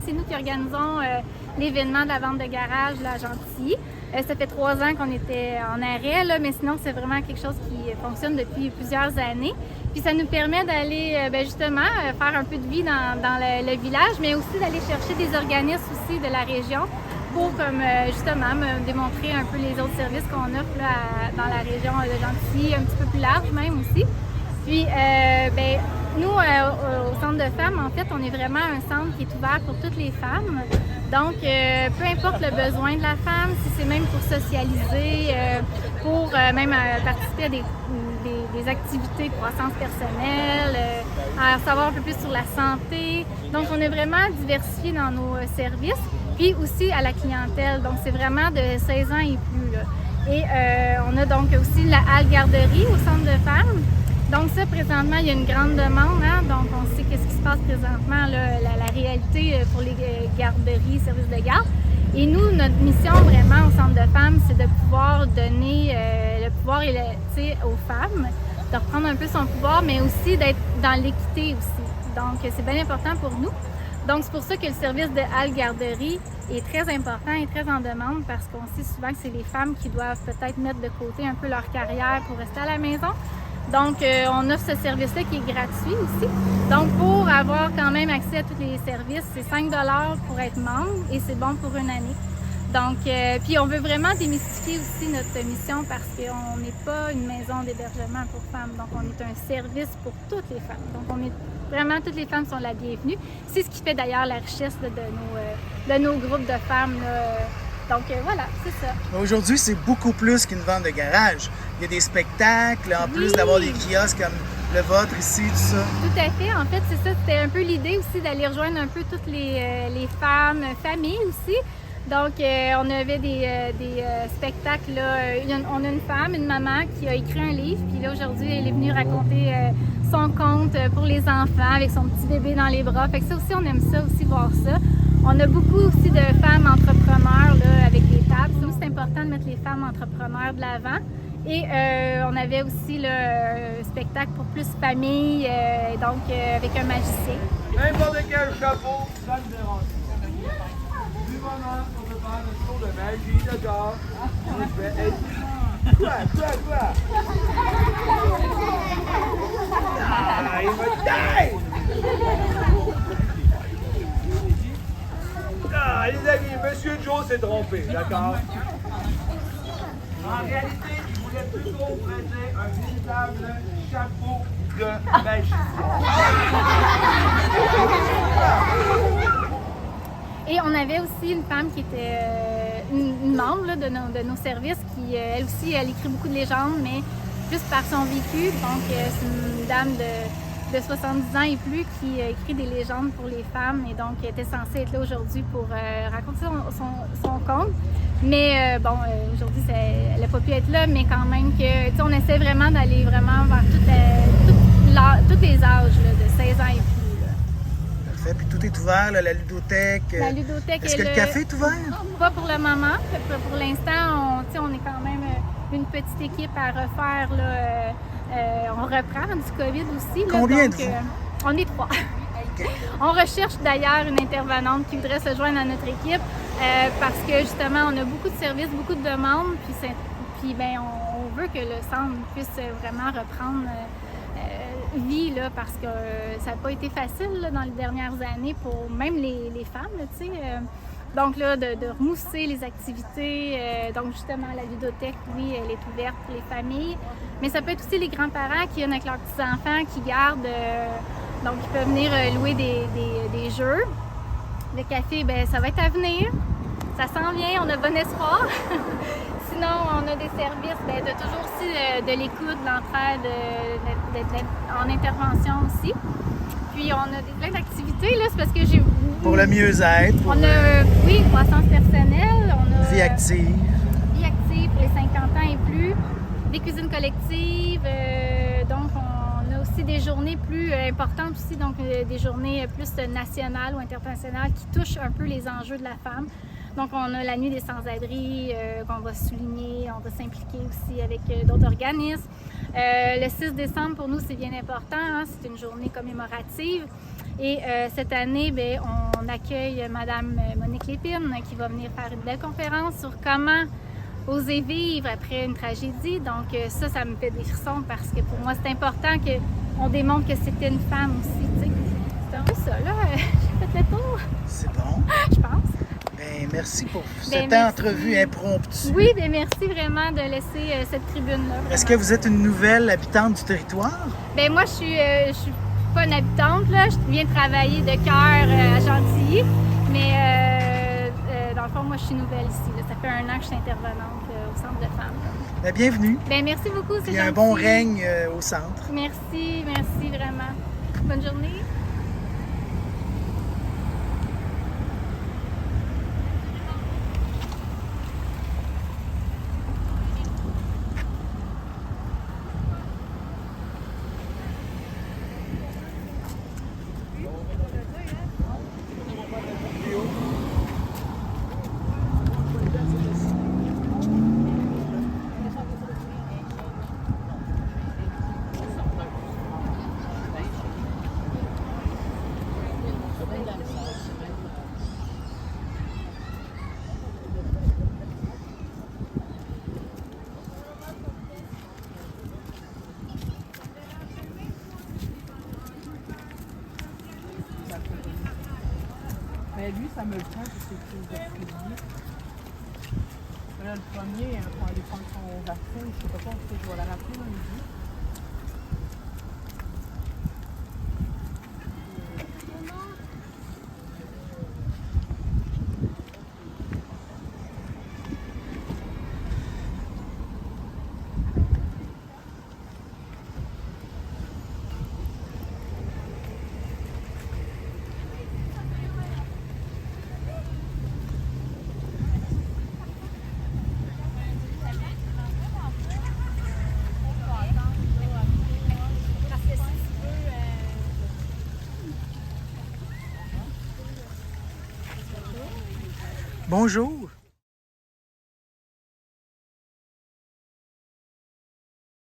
c'est nous qui organisons l'événement de la vente de garage La Gentilly. Ça fait 3 ans qu'on était en arrêt, là, mais sinon, c'est vraiment quelque chose qui fonctionne depuis plusieurs années. Puis ça nous permet d'aller justement faire un peu de vie dans le village, mais aussi d'aller chercher des organismes aussi de la région pour justement me démontrer un peu les autres services qu'on offre là, dans la région de Gentilly, un petit peu plus large même aussi. Puis nous, au Centre de femmes, en fait, on est vraiment un centre qui est ouvert pour toutes les femmes. Donc, peu importe le besoin de la femme, si c'est même pour socialiser, pour même participer à des activités de croissance personnelle, à savoir un peu plus sur la santé. Donc, on est vraiment diversifié dans nos services, puis aussi à la clientèle. Donc, c'est vraiment de 16 ans et plus, là. Et on a donc aussi la halle garderie au Centre de femmes. Donc ça, présentement, il y a une grande demande, hein? Donc on sait qu'est-ce qui se passe présentement, là, la réalité pour les garderies, services de garde. Et nous, notre mission vraiment au Centre de femmes, c'est de pouvoir donner le pouvoir aux femmes, de reprendre un peu son pouvoir, mais aussi d'être dans l'équité aussi. Donc c'est bien important pour nous. Donc c'est pour ça que le service de halle garderie est très important et très en demande parce qu'on sait souvent que c'est les femmes qui doivent peut-être mettre de côté un peu leur carrière pour rester à la maison. Donc, on offre ce service-là qui est gratuit aussi. Donc, pour avoir quand même accès à tous les services, c'est 5 $ pour être membre et c'est bon pour une année. Donc, puis on veut vraiment démystifier aussi notre mission parce qu'on n'est pas une maison d'hébergement pour femmes. Donc, on est un service pour toutes les femmes. Donc, on est vraiment, toutes les femmes sont la bienvenue. C'est ce qui fait d'ailleurs la richesse là, de nos groupes de femmes, là. Donc voilà, c'est ça. Aujourd'hui, c'est beaucoup plus qu'une vente de garage. Il y a des spectacles, en plus d'avoir des kiosques comme le vôtre ici, tout ça. Tout à fait. En fait, c'est ça. C'était un peu l'idée aussi d'aller rejoindre un peu toutes les femmes, familles aussi. Donc, on avait des spectacles. Là. On a une femme, une maman qui a écrit un livre. Puis là, aujourd'hui, elle est venue raconter son conte pour les enfants avec son petit bébé dans les bras. Fait que ça aussi, on aime ça aussi, voir ça. On a beaucoup aussi de femmes entrepreneurs là, avec des tables. Nous, c'est important de mettre les femmes entrepreneurs de l'avant. Et on avait aussi là, un spectacle pour plus famille, donc avec un magicien. N'importe quel chapeau, ça me dérange. Du moment qu'on peut faire un tour de magie, d'accord? Je vais être... Quoi? Ah, il me taille! Ah, les amis, Monsieur Joe s'est trompé, d'accord? En réalité, il voulait plutôt prêter un véritable chapeau de magie. Et on avait aussi une femme qui était une membre là, de nos services qui, elle aussi, elle écrit beaucoup de légendes, mais plus par son vécu. Donc, c'est une dame de 70 ans et plus qui écrit des légendes pour les femmes et donc elle était censée être là aujourd'hui pour raconter son conte. Mais aujourd'hui, elle n'a pas pu être là, mais quand même que, on essaie vraiment d'aller vraiment vers tous les âges, là, de 16 ans et plus. Là. Parfait. Puis tout est ouvert, là, la ludothèque. La ludothèque Est-ce que le café est ouvert? Pas pour le moment. Pour l'instant, on est quand même une petite équipe à refaire. Là, on reprend du COVID aussi. Là, Combien donc, de vous? On est 3. On recherche d'ailleurs une intervenante qui voudrait se joindre à notre équipe parce que justement, on a beaucoup de services, beaucoup de demandes, puis on veut que le centre puisse vraiment reprendre vie là, parce que ça n'a pas été facile là, dans les dernières années pour même les femmes, tu sais. Donc là, de remousser les activités, donc justement la ludothèque, oui, elle est ouverte pour les familles, mais ça peut être aussi les grands-parents qui viennent avec leurs petits-enfants, qui gardent, donc ils peuvent venir louer des jeux. Le café, ça va être à venir, ça s'en vient, on a bon espoir. Sinon, on a des services, de toujours aussi de l'écoute, de l'entraide, en intervention aussi. Puis on a plein d'activités, là, c'est parce que j'ai... Pour le mieux-être. On a, oui, croissance personnelle, on a... Vie active. Vie active pour les 50 ans et plus, des cuisines collectives, donc on a aussi des journées plus importantes aussi, donc des journées plus nationales ou internationales qui touchent un peu les enjeux de la femme. Donc, on a la nuit des sans-abri qu'on va souligner, on va s'impliquer aussi avec d'autres organismes. Le 6 décembre, pour nous, c'est bien important, hein? C'est une journée commémorative. Et cette année, on accueille Madame Monique Lépine qui va venir faire une belle conférence sur comment oser vivre après une tragédie. Donc ça me fait des frissons parce que pour moi, c'est important qu'on démontre que c'était une femme aussi. T'sais. C'est un peu ça, là. J'ai fait le tour. C'est bon. Je pense. Ben, merci pour cette entrevue impromptue. Oui, bien merci vraiment de laisser cette tribune-là. Est-ce que vous êtes une nouvelle habitante du territoire? Bien, moi, je suis pas une habitante, là. Je viens travailler de cœur à Chantilly. Mais dans le fond, moi, je suis nouvelle ici. Là. Ça fait 1 an que je suis intervenante au Centre de femmes. Ben, bienvenue. Bien, merci beaucoup, c'est gentil. Il y a un bon règne au centre. Merci vraiment. Bonne journée. Mais lui, ça me le prend pour ses crises d'atelier. Là, le premier, pour aller prendre son vaccin, je sais pas quoi, je vais la rappeler dans midi. Bonjour.